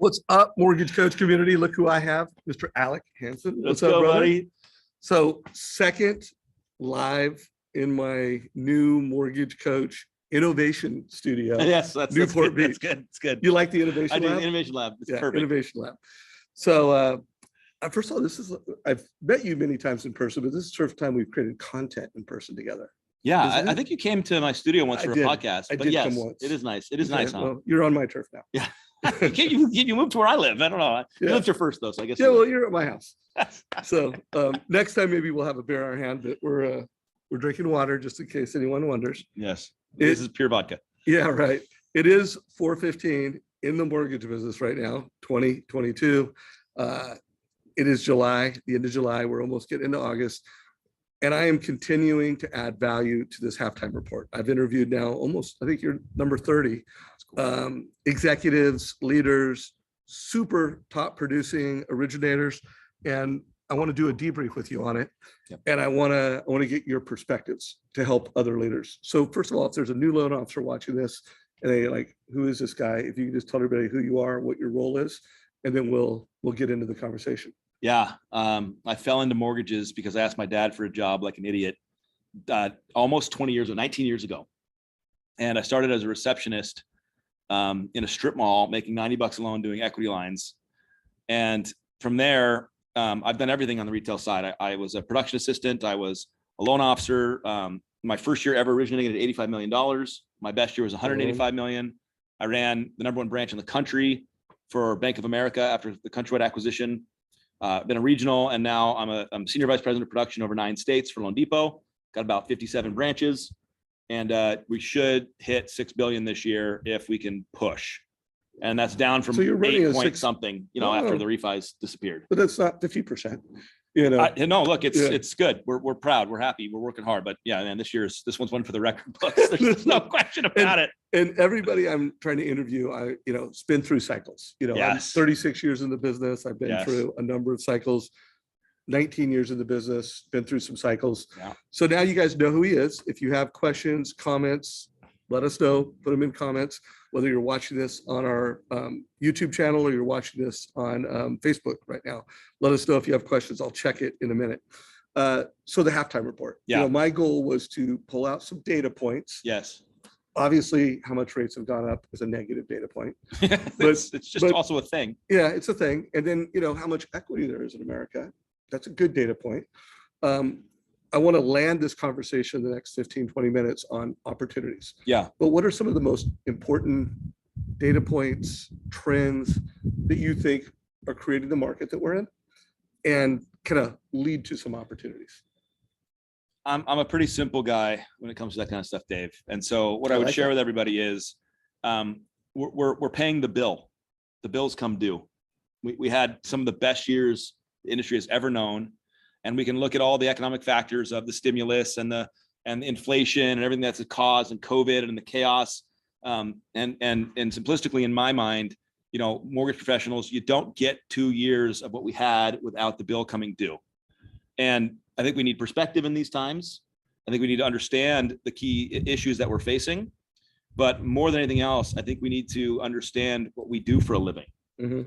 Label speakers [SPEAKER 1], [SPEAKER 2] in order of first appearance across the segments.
[SPEAKER 1] What's up, mortgage coach community? Look who I have, Mr. Alec Hanson.
[SPEAKER 2] Let's go,
[SPEAKER 1] brother?
[SPEAKER 2] buddy.
[SPEAKER 1] So, second live in my new mortgage coach innovation studio.
[SPEAKER 2] Yes, that's
[SPEAKER 1] Newport
[SPEAKER 2] good.
[SPEAKER 1] Beach.
[SPEAKER 2] That's good. It's good.
[SPEAKER 1] You like the innovation
[SPEAKER 2] I do
[SPEAKER 1] lab?
[SPEAKER 2] the innovation lab. It's
[SPEAKER 1] Yeah,
[SPEAKER 2] perfect.
[SPEAKER 1] innovation lab. So, first of all, I've met you many times in person, but this is the first time we've created content in person together.
[SPEAKER 2] Yeah, I think you came to my studio once for a podcast.
[SPEAKER 1] I
[SPEAKER 2] but
[SPEAKER 1] did
[SPEAKER 2] yes,
[SPEAKER 1] come once.
[SPEAKER 2] it is nice. It is nice, huh?
[SPEAKER 1] Well, you're on my turf now.
[SPEAKER 2] Yeah. you moved to where I live. I don't know. You lived here first, though, so I guess.
[SPEAKER 1] Yeah, well, you're at my house. So next time maybe we'll have a beer in our hand, but we're drinking water just in case anyone wonders.
[SPEAKER 2] Yes, this is pure vodka.
[SPEAKER 1] Yeah, right. It is 4:15 in the mortgage business right now, 2022. It is July, the end of July. We're almost getting into August. And I am continuing to add value to this halftime report. I've interviewed now almost, I think you're number 30, executives, leaders, super top producing originators. And I want to do a debrief with you on it.
[SPEAKER 2] Yep.
[SPEAKER 1] And I want to get your perspectives to help other leaders. So first of all, if there's a new loan officer watching this and they like, who is this guy? If you can just tell everybody who you are, what your role is, and then we'll get into the conversation.
[SPEAKER 2] Yeah, I fell into mortgages because I asked my dad for a job like an idiot almost 20 years or 19 years ago. And I started as a receptionist in a strip mall, making $90 a loan, doing equity lines. And from there, I've done everything on the retail side. I was a production assistant. I was a loan officer. My first year ever originating at $85 million. My best year was $185 million. I ran the #1 branch in the country for Bank of America after the Countrywide acquisition. Been a regional, and now I'm senior vice president of production over 9 states for loanDepot. Got about 57 branches, and we should hit $6 billion this year if we can push. And that's down from 8 point something, after the refis disappeared.
[SPEAKER 1] But that's not 50%.
[SPEAKER 2] No, look, it's good. We're proud. We're happy. We're working hard. But yeah, man, this one's one for the record books. There's no question about it.
[SPEAKER 1] And everybody I'm trying to interview, it's been through cycles. I'm 36 years in the business. I've been through a number of cycles. 19 years in the business, been through some cycles.
[SPEAKER 2] Yeah.
[SPEAKER 1] So now you guys know who he is. If you have questions, comments, let us know. Put them in comments. Whether you're watching this on our YouTube channel or you're watching this on Facebook right now, let us know if you have questions. I'll check it in a minute. So the halftime report.
[SPEAKER 2] Yeah.
[SPEAKER 1] My goal was to pull out some data points.
[SPEAKER 2] Yes.
[SPEAKER 1] Obviously, how much rates have gone up is a negative data point.
[SPEAKER 2] It's just also a thing.
[SPEAKER 1] Yeah, it's a thing. And then, how much equity there is in America. That's a good data point. I want to land this conversation in the next 15, 20 minutes on opportunities.
[SPEAKER 2] Yeah.
[SPEAKER 1] But what are some of the most important data points, trends that you think are creating the market that we're in and kind of lead to some opportunities?
[SPEAKER 2] I'm a pretty simple guy when it comes to that kind of stuff, Dave. And so what I would share with everybody is we're paying the bill. The bills come due. We had some of the best years the industry has ever known. And we can look at all the economic factors of the stimulus and the inflation and everything that's a cause, and COVID and the chaos. And simplistically, in my mind, mortgage professionals, you don't get 2 years of what we had without the bill coming due. And I think we need perspective in these times. I think we need to understand the key issues that we're facing. But more than anything else, I think we need to understand what we do for a living. Mm-hmm.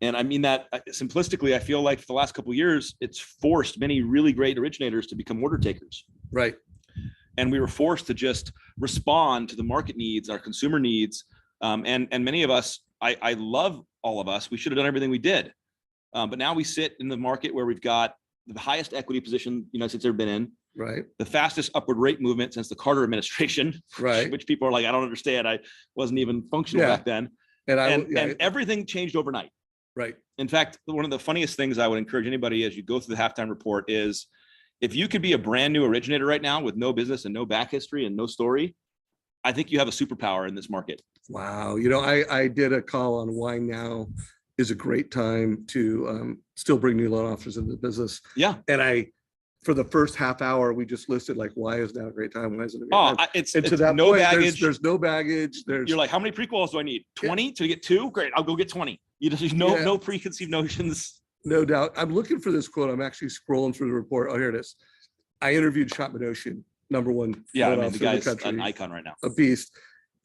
[SPEAKER 2] And I mean that simplistically. I feel like for the last couple of years, it's forced many really great originators to become order takers.
[SPEAKER 1] Right.
[SPEAKER 2] And we were forced to just respond to the market needs, our consumer needs. And many of us, I love all of us, we should have done everything we did. But now we sit in the market where we've got the highest equity position the United States has ever been in.
[SPEAKER 1] Right.
[SPEAKER 2] The fastest upward rate movement since the Carter administration.
[SPEAKER 1] Right.
[SPEAKER 2] Which people are like, I don't understand. I wasn't even functional back then. And everything changed overnight.
[SPEAKER 1] Right.
[SPEAKER 2] In fact, one of the funniest things I would encourage anybody as you go through the halftime report is if you could be a brand new originator right now with no business and no back history and no story, I think you have a superpower in this market.
[SPEAKER 1] Wow. I did a call on why now is a great time to still bring new loan officers into the business.
[SPEAKER 2] Yeah.
[SPEAKER 1] And for the first half hour, we just listed like, why is now a great time? Why is it a great time?
[SPEAKER 2] It's
[SPEAKER 1] to that
[SPEAKER 2] no
[SPEAKER 1] point,
[SPEAKER 2] baggage.
[SPEAKER 1] There's no baggage.
[SPEAKER 2] You're like, how many pre-quals do I need? 20 to get 2? Great. I'll go get 20. No preconceived notions.
[SPEAKER 1] No doubt. I'm looking for this quote. I'm actually scrolling through the report. Oh, here it is. I interviewed Shot Madoshian, #1.
[SPEAKER 2] Yeah, the guy's an icon right now.
[SPEAKER 1] A beast.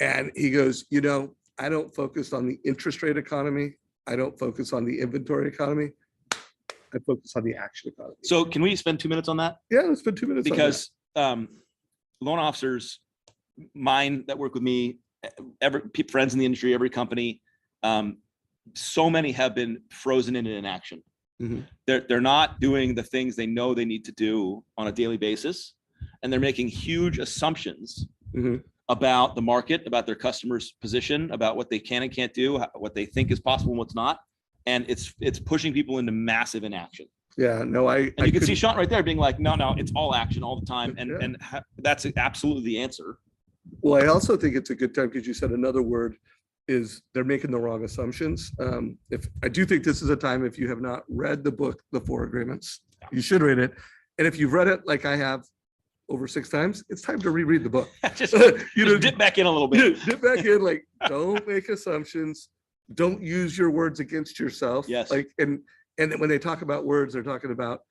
[SPEAKER 1] And he goes, I don't focus on the interest rate economy. I don't focus on the inventory economy. I focus on the action economy.
[SPEAKER 2] So can we spend 2 minutes on that?
[SPEAKER 1] Yeah, let's spend 2 minutes
[SPEAKER 2] Because loan officers, mine that work with me, friends in the industry, every company, so many have been frozen in inaction.
[SPEAKER 1] Mhm.
[SPEAKER 2] They're not doing the things they know they need to do on a daily basis, and they're making huge assumptions
[SPEAKER 1] Mhm.
[SPEAKER 2] about the market, about their customers' position, about what they can and can't do, what they think is possible and what's not, and it's pushing people into massive inaction.
[SPEAKER 1] Yeah, no,
[SPEAKER 2] And you can see Sean right there being like, no, it's all action all the time,
[SPEAKER 1] Yeah.
[SPEAKER 2] and that's absolutely the answer.
[SPEAKER 1] Well, I also think it's a good time because you said another word is they're making the wrong assumptions. If I do think this is a time, if you have not read the book, The Four Agreements, you should read it. And if you've read it like I have over 6 times, it's time to reread the book.
[SPEAKER 2] just
[SPEAKER 1] You know,
[SPEAKER 2] dip back in a little bit.
[SPEAKER 1] dip back in, like, don't make assumptions. Don't use your words against yourself.
[SPEAKER 2] Yes.
[SPEAKER 1] Like, and when they talk about words, they're talking about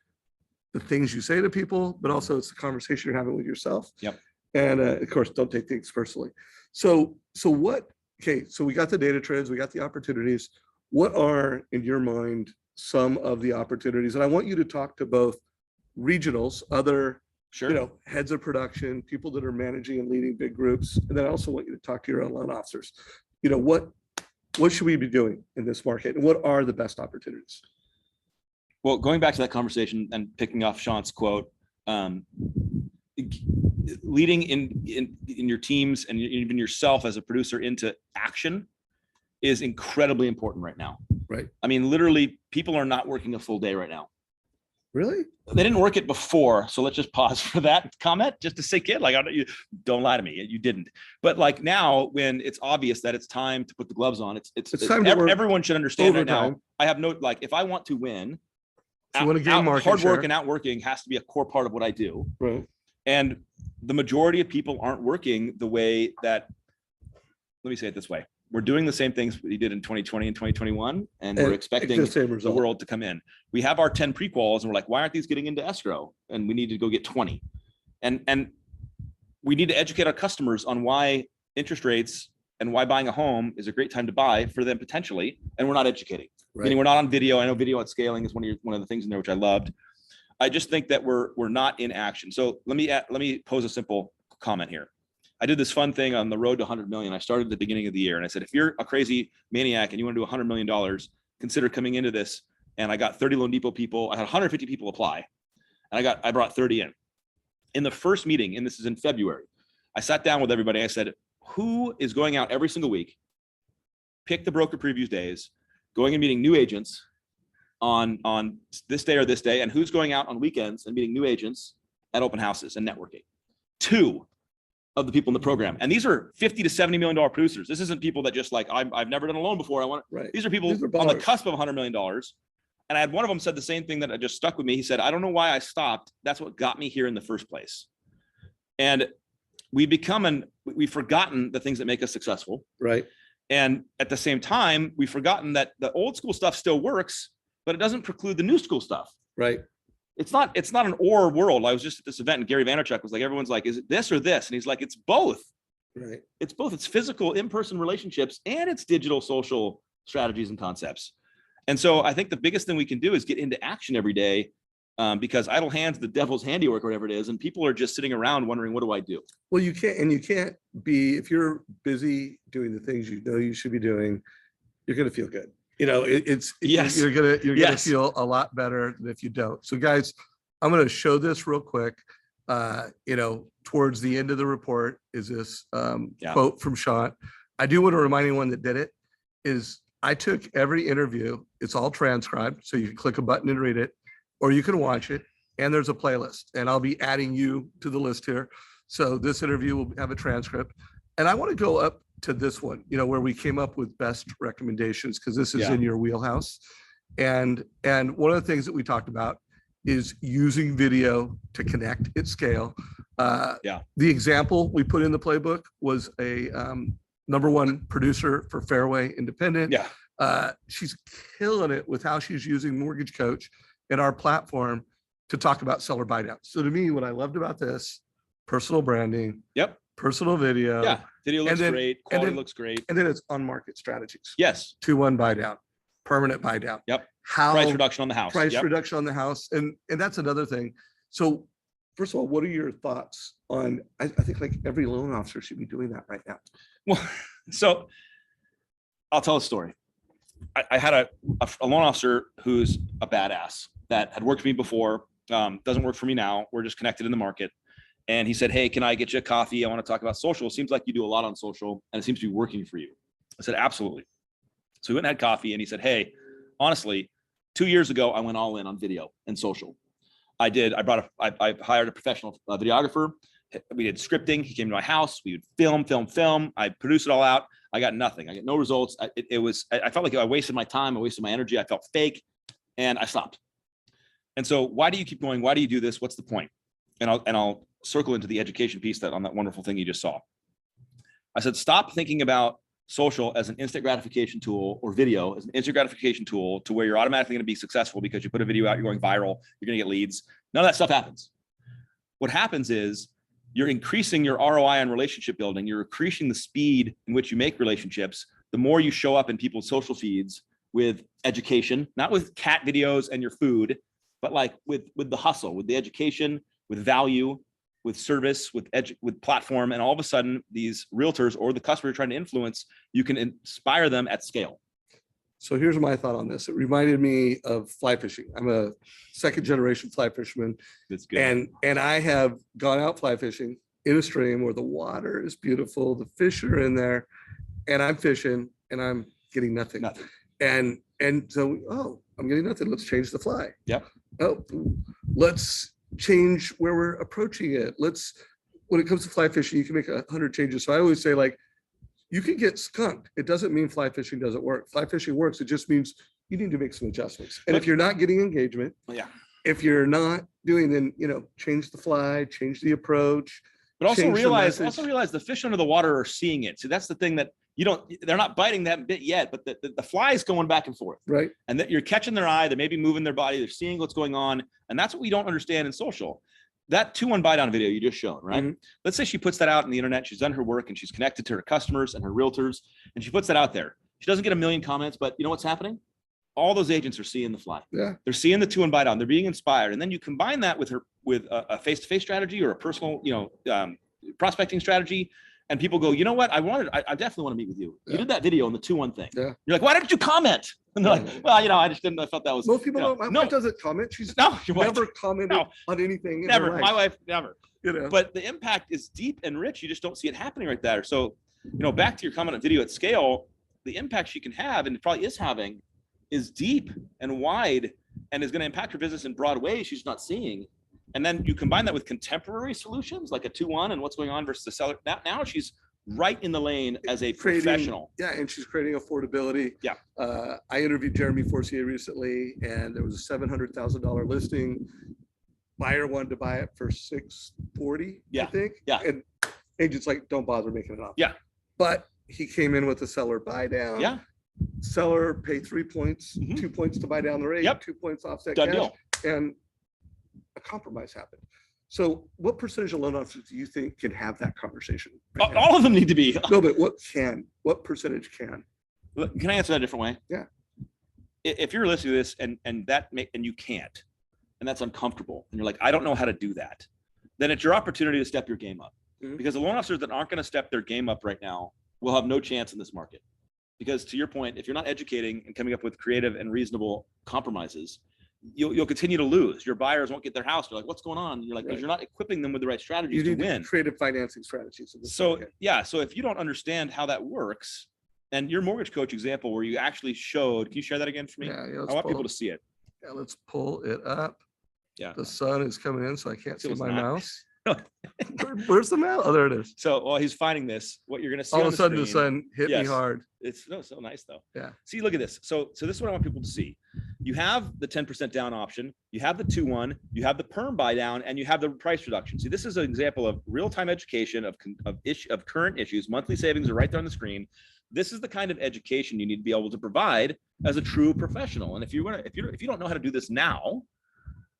[SPEAKER 1] the things you say to people, but also it's the conversation you're having with yourself.
[SPEAKER 2] Yep.
[SPEAKER 1] And of course, don't take things personally. So what, okay, so we got the data trends, we got the opportunities. What are, in your mind, some of the opportunities? And I want you to talk to both regionals, other,
[SPEAKER 2] Sure.
[SPEAKER 1] heads of production, people that are managing and leading big groups. And then I also want you to talk to your own loan officers. What should we be doing in this market? And what are the best opportunities?
[SPEAKER 2] Well, going back to that conversation and picking off Sean's quote, leading in your teams and even yourself as a producer into action is incredibly important right now.
[SPEAKER 1] Right.
[SPEAKER 2] I mean, literally, people are not working a full day right now.
[SPEAKER 1] Really?
[SPEAKER 2] They didn't work it before, so let's just pause for that comment just to sink in. Like, don't lie to me, you didn't. But like now, when it's obvious that it's time to put the gloves on, it's
[SPEAKER 1] time to work
[SPEAKER 2] everyone should understand right now.
[SPEAKER 1] overtime.
[SPEAKER 2] I have no, like, if I want to win,
[SPEAKER 1] If you want to gain market
[SPEAKER 2] hard
[SPEAKER 1] share.
[SPEAKER 2] work and outworking has to be a core part of what I do.
[SPEAKER 1] Right.
[SPEAKER 2] And the majority of people aren't working the way that, let me say it this way. We're doing the same things we did in 2020 and 2021, and we're expecting
[SPEAKER 1] the same
[SPEAKER 2] the
[SPEAKER 1] result.
[SPEAKER 2] world to come in. We have our 10 pre-quals and we're like, why aren't these getting into escrow? And we need to go get 20. And we need to educate our customers on why interest rates and why buying a home is a great time to buy for them potentially. And we're not educating.
[SPEAKER 1] Right.
[SPEAKER 2] Meaning we're not on video. I know video at scaling is one of the things in there, which I loved. I just think that we're not in action. So let me pose a simple comment here. I did this fun thing on the road to 100 million. I started at the beginning of the year and I said, if you're a crazy maniac and you want to do $100 million, consider coming into this. And I got 30 loanDepot people. I had 150 people apply, and I brought 30 in. In the first meeting, and this is in February, I sat down with everybody. I said, who is going out every single week, pick the broker previews days, going and meeting new agents on this day or this day, and who's going out on weekends and meeting new agents at open houses and networking? 2 of the people in the program. And these are $50 to $70 million producers. This isn't people that just like, I've never done a loan before.
[SPEAKER 1] Right.
[SPEAKER 2] These are people on the cusp of $100 million. And I had one of them said the same thing that just stuck with me. He said, I don't know why I stopped. That's what got me here in the first place. And we've forgotten the things that make us successful.
[SPEAKER 1] Right.
[SPEAKER 2] And at the same time, we've forgotten that the old school stuff still works, but it doesn't preclude the new school stuff.
[SPEAKER 1] Right.
[SPEAKER 2] It's not an or world. I was just at this event and Gary Vaynerchuk was like, everyone's like, is it this or this? And he's like, it's both.
[SPEAKER 1] Right.
[SPEAKER 2] It's both. It's physical in-person relationships and it's digital social strategies and concepts. And so I think the biggest thing we can do is get into action every day, because idle hands, the devil's handiwork, or whatever it is. And people are just sitting around wondering, what do I do?
[SPEAKER 1] Well, you can't be, if you're busy doing the things you know you should be doing, you're going to feel good.
[SPEAKER 2] Yes.
[SPEAKER 1] You're gonna
[SPEAKER 2] Yes.
[SPEAKER 1] feel a lot better than if you don't. So guys, I'm going to show this real quick. Towards the end of the report is this quote from Sean. I do want to remind anyone that did it is I took every interview. It's all transcribed, so you can click a button and read it, or you can watch it. And there's a playlist, and I'll be adding you to the list here. So this interview will have a transcript, and I want to go up to this one, where we came up with best recommendations, because this is in your wheelhouse. And one of the things that we talked about is using video to connect at scale. The example we put in the playbook was a #1 producer for Fairway Independent. She's killing it with how she's using Mortgage Coach and our platform to talk about seller buy down. So to me, what I loved about this, personal branding, personal video.
[SPEAKER 2] Video looks great. Quality looks great.
[SPEAKER 1] And then it's on market strategies.
[SPEAKER 2] Yes.
[SPEAKER 1] 2-1 buy down, permanent buy down.
[SPEAKER 2] Yep.
[SPEAKER 1] How
[SPEAKER 2] Price reduction on the house.
[SPEAKER 1] price
[SPEAKER 2] Yep.
[SPEAKER 1] reduction on the house. And that's another thing. So first of all, what are your thoughts on, I think like every loan officer should be doing that right now.
[SPEAKER 2] Well, so I'll tell a story. I had a loan officer who's a badass that had worked for me before, doesn't work for me now. We're just connected in the market. And he said, hey, can I get you a coffee? I want to talk about social. It seems like you do a lot on social and it seems to be working for you. I said, absolutely. So we went and had coffee and he said, hey, honestly, 2 years ago, I went all in on video and social. I hired a professional videographer. We did scripting. He came to my house. We would film. I produced it all out. I got nothing. I got no results. I felt like I wasted my time. I wasted my energy. I felt fake and I stopped. And so why do you keep going? Why do you do this? What's the point? And I'll circle into the education piece on that wonderful thing you just saw. I said, stop thinking about social as an instant gratification tool or video as an instant gratification tool to where you're automatically going to be successful because you put a video out, you're going viral, you're going to get leads. None of that stuff happens. What happens is you're increasing your ROI on relationship building. You're increasing the speed in which you make relationships. The more you show up in people's social feeds with education, not with cat videos and your food, but like with the hustle, with the education, with value, with service, with platform. And all of a sudden these realtors or the customer you're trying to influence, you can inspire them at scale.
[SPEAKER 1] So here's my thought on this. It reminded me of fly fishing. I'm a second generation fly fisherman.
[SPEAKER 2] That's good.
[SPEAKER 1] And I have gone out fly fishing in a stream where the water is beautiful. The fish are in there and I'm fishing and I'm getting nothing. And so, oh, I'm getting nothing. Let's change the fly.
[SPEAKER 2] Yep.
[SPEAKER 1] Oh, let's change where we're approaching it. When it comes to fly fishing, you can make 100 changes. So I always say like, you can get skunked. It doesn't mean fly fishing doesn't work. Fly fishing works. It just means you need to make some adjustments. And if you're not getting engagement, if you're not doing, then, change the fly, change the approach.
[SPEAKER 2] But also realize the fish under the water are seeing it. So that's the thing that they're not biting that bit yet, but the fly is going back and forth.
[SPEAKER 1] Right.
[SPEAKER 2] And that you're catching their eye. They may be moving their body. They're seeing what's going on. And that's what we don't understand in social. That 2-1 buy down video you just shown, right? Mm-hmm. Let's say she puts that out on the internet. She's done her work and she's connected to her customers and her realtors. And she puts that out there. She doesn't get a million comments, but you know what's happening? All those agents are seeing the fly. Yeah. They're seeing the 2-1 buy down. They're being inspired. And then you combine that with a face-to-face strategy or a personal, prospecting strategy. And people go, you know what? I definitely want to meet with you. Yeah. You did that video on the 2-1 thing. Yeah. You're like, why didn't you comment? And they're like, well, I just didn't. I felt that was.
[SPEAKER 1] Most people don't. My wife doesn't comment. She's never commented on anything.
[SPEAKER 2] Never. My wife never. But the impact is deep and rich. You just don't see it happening right there. So, back to your comment on video at scale, the impact she can have, and it probably is having, is deep and wide, and is going to impact her business in broad ways she's not seeing. And then you combine that with contemporary solutions like a 2-1 and what's going on versus the seller. Now she's right in the lane as a professional.
[SPEAKER 1] Yeah, and she's creating affordability.
[SPEAKER 2] Yeah.
[SPEAKER 1] I interviewed Jeremy Forcier recently, and there was a $700,000 listing. Buyer wanted to buy it for $640, I think.
[SPEAKER 2] Yeah.
[SPEAKER 1] And agent's like, don't bother making an offer.
[SPEAKER 2] Yeah.
[SPEAKER 1] But he came in with a seller buy down.
[SPEAKER 2] Yeah.
[SPEAKER 1] Seller paid 3 points, 2 points to buy down the rate, 2 points offset cash.
[SPEAKER 2] Deal.
[SPEAKER 1] And a compromise happened. So what percentage of loan officers do you think can have that conversation?
[SPEAKER 2] Right all of them need to be.
[SPEAKER 1] No, but what percentage can?
[SPEAKER 2] Can I answer that a different way?
[SPEAKER 1] Yeah.
[SPEAKER 2] If you're listening to this and you can't, and that's uncomfortable, and you're like, I don't know how to do that, then it's your opportunity to step your game up. Mm-hmm. Because the loan officers that aren't going to step their game up right now will have no chance in this market. Because to your point, if you're not educating and coming up with creative and reasonable compromises, you'll continue to lose. Your buyers won't get their house. They're like, what's going on? And you're like, because you're not equipping them with the right strategies to win.
[SPEAKER 1] Creative financing strategies.
[SPEAKER 2] So if you don't understand how that works, and your mortgage coach example where you actually showed, can you share that again for me?
[SPEAKER 1] Yeah,
[SPEAKER 2] I want people to see it.
[SPEAKER 1] Yeah, let's pull it up.
[SPEAKER 2] Yeah.
[SPEAKER 1] The sun is coming in, so I can't see my mouse. Where's the mouse? Oh, there it is.
[SPEAKER 2] So while he's finding this, what you're going to see
[SPEAKER 1] all of a sudden the sun hit me hard.
[SPEAKER 2] It's so nice though.
[SPEAKER 1] Yeah.
[SPEAKER 2] See, look at this. So this is what I want people to see. You have the 10% down option, you have the 2-1, you have the perm buy down, and you have the price reduction. See, this is an example of real-time education of current issues. Monthly savings are right there on the screen. This is the kind of education you need to be able to provide as a true professional. And if you don't know how to do this now,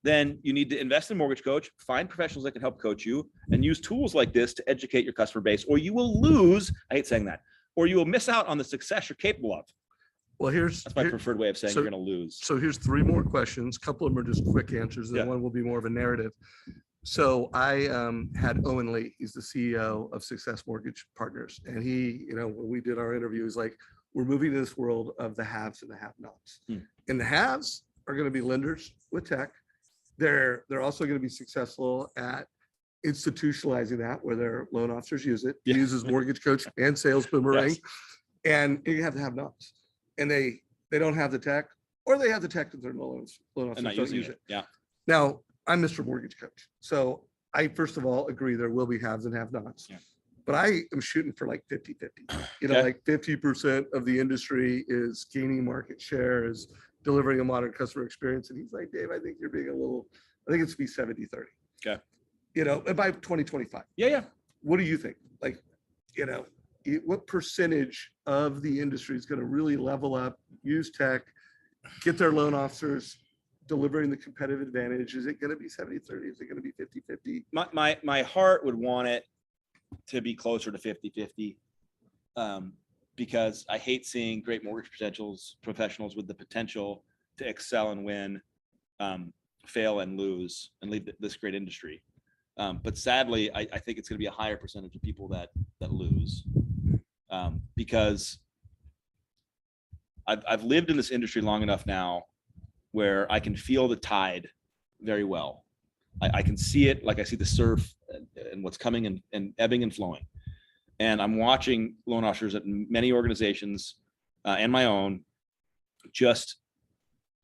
[SPEAKER 2] then you need to invest in a mortgage coach, find professionals that can help coach you, and use tools like this to educate your customer base, or you will lose, I hate saying that, or you will miss out on the success you're capable of.
[SPEAKER 1] Well,
[SPEAKER 2] That's my preferred way of saying
[SPEAKER 1] so-
[SPEAKER 2] you're going to lose.
[SPEAKER 1] So here's 3 more questions. A couple of them are just quick answers, and
[SPEAKER 2] Yeah.
[SPEAKER 1] one will be more of a narrative. So I had Owen Lee, he's the CEO of Success Mortgage Partners. And he, when we did our interview, he's like, we're moving to this world of the haves and the have-nots. And the haves are going to be lenders with tech. They're also going to be successful at institutionalizing that, where their loan officers use it. He
[SPEAKER 2] Yeah.
[SPEAKER 1] uses Mortgage Coach and Sales Boomerang.
[SPEAKER 2] Yes.
[SPEAKER 1] And you have to have nots. And they don't have the tech, or they have the tech that their loan
[SPEAKER 2] And
[SPEAKER 1] officers
[SPEAKER 2] not
[SPEAKER 1] don't
[SPEAKER 2] using
[SPEAKER 1] use it.
[SPEAKER 2] Yeah.
[SPEAKER 1] Now, I'm Mr. Mortgage Coach. So I, first of all, agree there will be haves and have-nots.
[SPEAKER 2] Yeah.
[SPEAKER 1] But I am shooting for like 50-50.
[SPEAKER 2] Okay.
[SPEAKER 1] Like 50% of the industry is gaining market share, is delivering a modern customer experience. And he's like, Dave, I think you're being I think it's be 70-30.
[SPEAKER 2] Okay.
[SPEAKER 1] And by 2025.
[SPEAKER 2] Yeah.
[SPEAKER 1] What do you think? Like, what percentage of the industry is going to really level up, use tech, get their loan officers delivering the competitive advantage? Is it going to be 70-30? Is it going to be 50-50?
[SPEAKER 2] My heart would want it to be closer to 50-50, because I hate seeing great mortgage professionals with the potential to excel and win, fail and lose and leave this great industry. But sadly, I think it's going to be a higher percentage of people that lose, because I've lived in this industry long enough now where I can feel the tide very well. I can see it, like I see the surf and what's coming and ebbing and flowing. And I'm watching loan officers at many organizations and my own just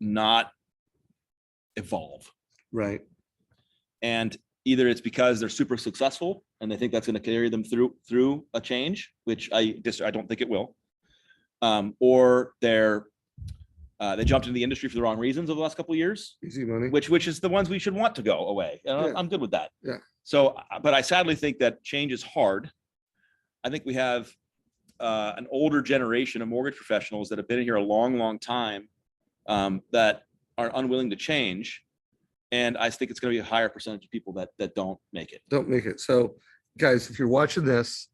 [SPEAKER 2] not evolve.
[SPEAKER 1] Right.
[SPEAKER 2] And either it's because they're super successful and they think that's going to carry them through a change, which I don't think it will, or they jumped into the industry for the wrong reasons over the last couple of years,
[SPEAKER 1] Easy money.
[SPEAKER 2] which is the ones we should want to go away.
[SPEAKER 1] Yeah.
[SPEAKER 2] I'm good with that.
[SPEAKER 1] Yeah.
[SPEAKER 2] So, but I sadly think that change is hard. I think we have an older generation of mortgage professionals that have been here a long time, that are unwilling to change. And I think it's going to be a higher percentage of people that don't make it.
[SPEAKER 1] Don't make it. So guys, if you're watching this,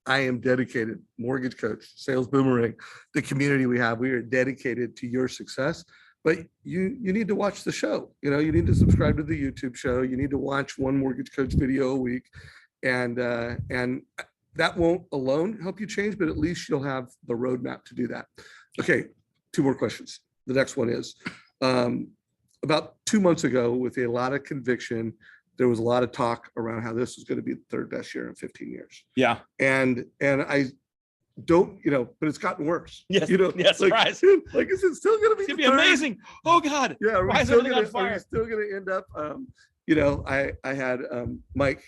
[SPEAKER 1] I am dedicated, Mortgage Coach, Sales Boomerang, the community we have, we are dedicated to your success. But you need to watch the show. You need to subscribe to the YouTube show. You need to watch one Mortgage Coach video a week. And that won't alone help you change, but at least you'll have the roadmap to do that. Okay, 2 more questions. The next one is, about 2 months ago, with a lot of conviction, there was a lot of talk around how this was going to be the 3rd best year in 15 years.
[SPEAKER 2] Yeah.
[SPEAKER 1] And I don't, but it's gotten worse.
[SPEAKER 2] Yes. Yes.
[SPEAKER 1] Like,
[SPEAKER 2] Surprise.
[SPEAKER 1] like, is it still going to be?
[SPEAKER 2] It's going to be amazing. Oh God.
[SPEAKER 1] Yeah. Are we
[SPEAKER 2] Why is
[SPEAKER 1] still
[SPEAKER 2] everything on
[SPEAKER 1] gonna, are we
[SPEAKER 2] fire?
[SPEAKER 1] still going to end up? I had Mike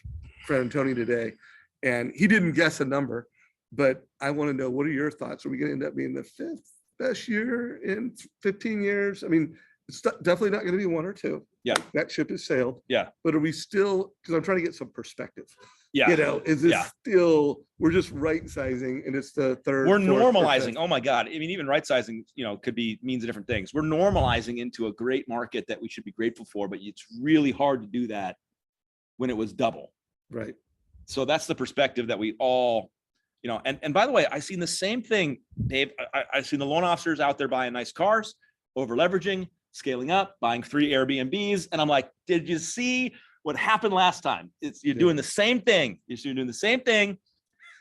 [SPEAKER 1] Frantoni today, and he didn't guess a number, but I want to know, what are your thoughts? Are we going to end up being the 5th best year in 15 years? I mean, it's definitely not going to be 1 or 2.
[SPEAKER 2] Yeah.
[SPEAKER 1] That ship has sailed.
[SPEAKER 2] Yeah.
[SPEAKER 1] But are we still, because I'm trying to get some perspective.
[SPEAKER 2] Yeah.
[SPEAKER 1] Is this still, we're just right sizing and it's the 3rd.
[SPEAKER 2] We're
[SPEAKER 1] 4th,
[SPEAKER 2] normalizing.
[SPEAKER 1] 5th?
[SPEAKER 2] Oh my God. I mean, even right sizing, means different things. We're normalizing into a great market that we should be grateful for, but it's really hard to do that when it was double.
[SPEAKER 1] Right.
[SPEAKER 2] So that's the perspective that we all, and by the way, I've seen the same thing, Dave. I've seen the loan officers out there buying nice cars, over leveraging, scaling up, buying 3 Airbnbs. And I'm like, did you see what happened last time? You're doing the same thing. You're doing the same thing.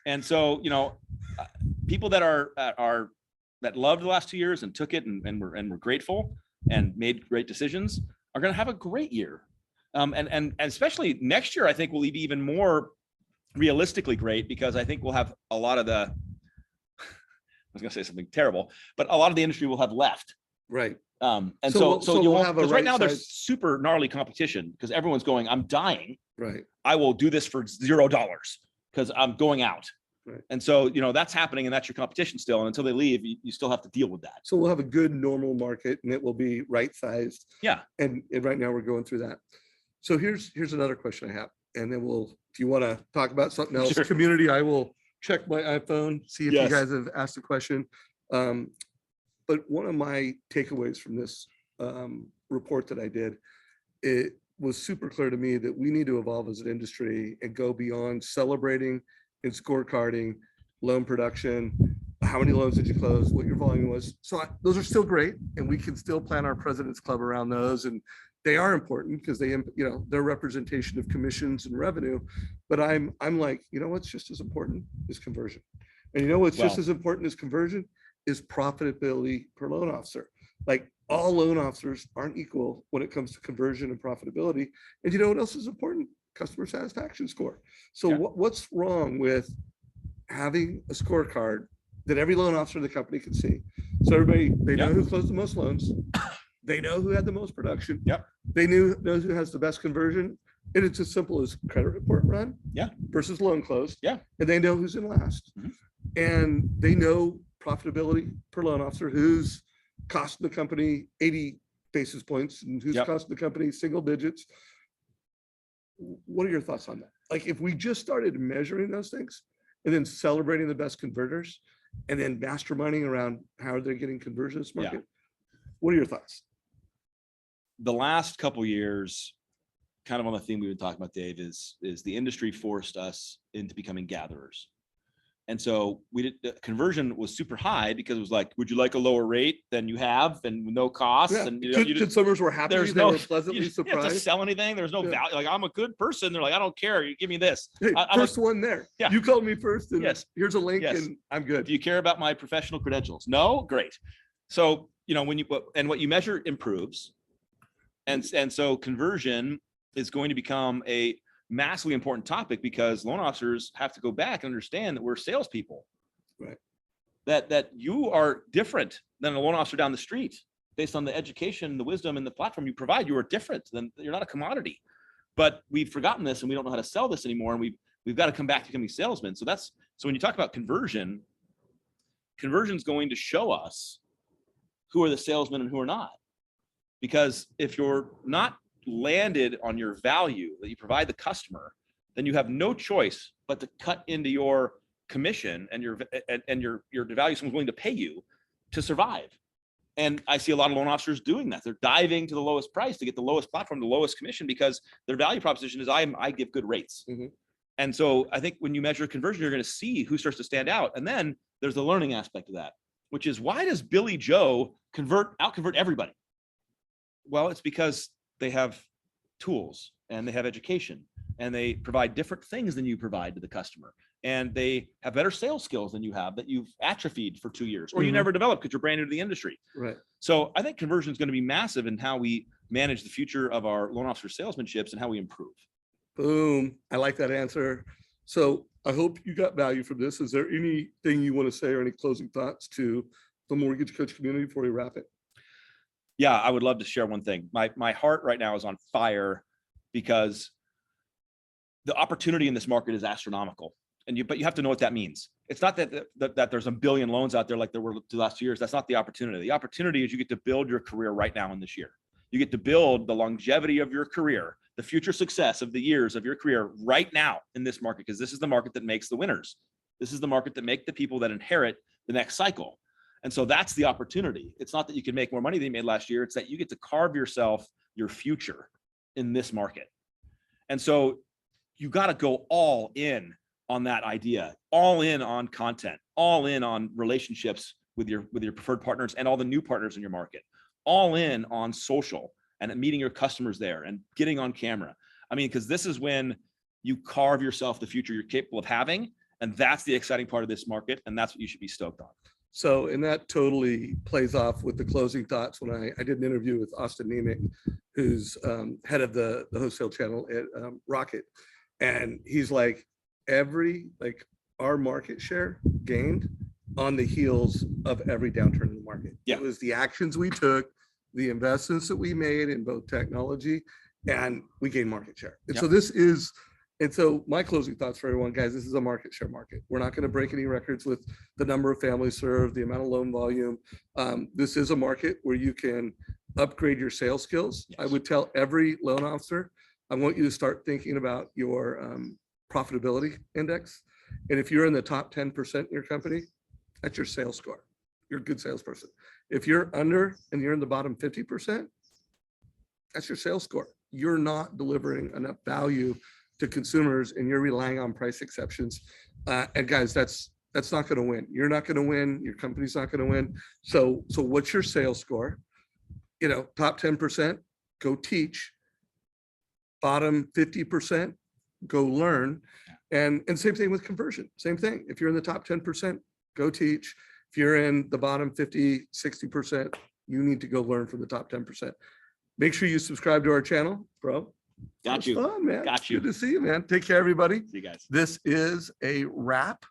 [SPEAKER 2] And so, people that that loved the last 2 years and took it and were grateful and made great decisions are going to have a great year. And especially next year, I think will be even more realistically great, because I think we'll have a lot of I was going to say something terrible, but a lot of the industry will have left.
[SPEAKER 1] Right.
[SPEAKER 2] And
[SPEAKER 1] So
[SPEAKER 2] so you
[SPEAKER 1] we'll
[SPEAKER 2] won't,
[SPEAKER 1] have a
[SPEAKER 2] because right now
[SPEAKER 1] right
[SPEAKER 2] there's super gnarly competition because everyone's going, I'm dying.
[SPEAKER 1] Right.
[SPEAKER 2] I will do this for $0 because I'm going out.
[SPEAKER 1] Right.
[SPEAKER 2] And so, that's happening, and that's your competition still. And until they leave, you still have to deal with that.
[SPEAKER 1] So we'll have a good normal market, and it will be right sized.
[SPEAKER 2] Yeah.
[SPEAKER 1] And right now we're going through that. So here's another question I have. And then if you want to talk about something else,
[SPEAKER 2] Sure.
[SPEAKER 1] community, I will check my iPhone, see if
[SPEAKER 2] Yes.
[SPEAKER 1] you guys have asked a question. But one of my takeaways from this report that I did, it was super clear to me that we need to evolve as an industry and go beyond celebrating and scorecarding loan production how many loans did you close, what your volume was. So those are still great, and we can still plan our President's Club around those. And they are important because they, they're representation of commissions and revenue. But I'm like, what's just as important is conversion. And what's just as important as conversion is profitability per loan officer. Like, all loan officers aren't equal when it comes to conversion and profitability. And you know what else is important? Customer satisfaction score. So what's wrong with having a scorecard that every loan officer in the company can see? So everybody, they know who closed the most loans. They know who had the most production. They knows who has the best conversion. And it's as simple as credit report run versus loan closed. And they know who's in last. And they know profitability per loan officer, who's costing the company 80 basis points and who's costing the company single digits. What are your thoughts on that? Like, if we just started measuring those things and then celebrating the best converters and then masterminding around how they're getting conversion in this market, what are your thoughts?
[SPEAKER 2] The last couple of years, kind of on the theme we've been talking about, Dave, is the industry forced us into becoming gatherers. And so conversion was super high because it was like, would you like a lower rate than you have and no cost? And
[SPEAKER 1] consumers were happy. They were pleasantly surprised.
[SPEAKER 2] You have to sell anything. There's no value. Like, I'm a good person. They're like, I don't care. You give me this.
[SPEAKER 1] Hey, first one there. You called me first, and here's a link, and I'm good.
[SPEAKER 2] Do you care about my professional credentials? No? Great. So, what you measure improves. And so conversion is going to become a massively important topic, because loan officers have to go back and understand that we're salespeople,
[SPEAKER 1] right?
[SPEAKER 2] That you are different than a loan officer down the street based on the education, the wisdom, and the platform you provide. You are different. You're not a commodity. But we've forgotten this, and we don't know how to sell this anymore. And we've got to come back to becoming salesmen. So when you talk about conversion is going to show us who are the salesmen and who are not. Because if you're not landed on your value that you provide the customer, then you have no choice but to cut into your commission and your value someone's willing to pay you to survive. And I see a lot of loan officers doing that. They're diving to the lowest price to get the lowest platform, the lowest commission, because their value proposition is I give good rates. And so I think when you measure conversion, you're going to see who starts to stand out. And then there's the learning aspect of that, which is, why does Billy Joe out-convert everybody? Well, it's because they have tools and they have education and they provide different things than you provide to the customer. And they have better sales skills than you have that you've atrophied for 2 years, or you never developed because you're brand new to the industry.
[SPEAKER 1] Right.
[SPEAKER 2] So I think conversion is going to be massive in how we manage the future of our loan officer salesmanships and how we improve.
[SPEAKER 1] Boom. I like that answer. So I hope you got value from this. Is there anything you want to say or any closing thoughts to the mortgage coach community before we wrap it?
[SPEAKER 2] Yeah, I would love to share one thing. My heart right now is on fire because the opportunity in this market is astronomical. But you have to know what that means. It's not that there's a billion loans out there like there were the last 2 years. That's not the opportunity. The opportunity is you get to build your career right now in this year. You get to build the longevity of your career, the future success of the years of your career right now in this market, because this is the market that makes the winners. This is the market that make the people that inherit the next cycle. And so that's the opportunity. It's not that you can make more money than you made last year. It's that you get to carve yourself your future in this market. And so you got to go all in on that idea, all in on content, all in on relationships with your preferred partners and all the new partners in your market, all in on social and meeting your customers there and getting on camera. I mean, because this is when you carve yourself the future you're capable of having. And that's the exciting part of this market. And that's what you should be stoked on.
[SPEAKER 1] So, and that totally plays off with the closing thoughts when I did an interview with Austin Nemick, who's head of the wholesale channel at Rocket. And he's like, our market share gained on the heels of every downturn in the market. It was the actions we took, the investments that we made in both technology, and we gained market share. And so my closing thoughts for everyone, guys, this is a market share market. We're not going to break any records with the number of families served, the amount of loan volume. This is a market where you can upgrade your sales skills. I would tell every loan officer, I want you to start thinking about your profitability index. And if you're in the top 10% in your company, that's your sales score. You're a good salesperson. If you're under and you're in the bottom 50%, that's your sales score. You're not delivering enough value to consumers and you're relying on price exceptions. And guys, that's that's not going to win. You're not going to win. Your company's not going to win. So what's your sales score? Top 10%, go teach. Bottom 50%, go learn. And same thing with conversion. Same thing. If you're in the top 10%, go teach. If you're in the bottom 50, 60%, you need to go learn from the top 10%. Make sure you subscribe to our channel, bro.
[SPEAKER 2] Got you.
[SPEAKER 1] Fun, man.
[SPEAKER 2] Got you.
[SPEAKER 1] Good to see you, man. Take care, everybody.
[SPEAKER 2] See you guys.
[SPEAKER 1] This is a wrap.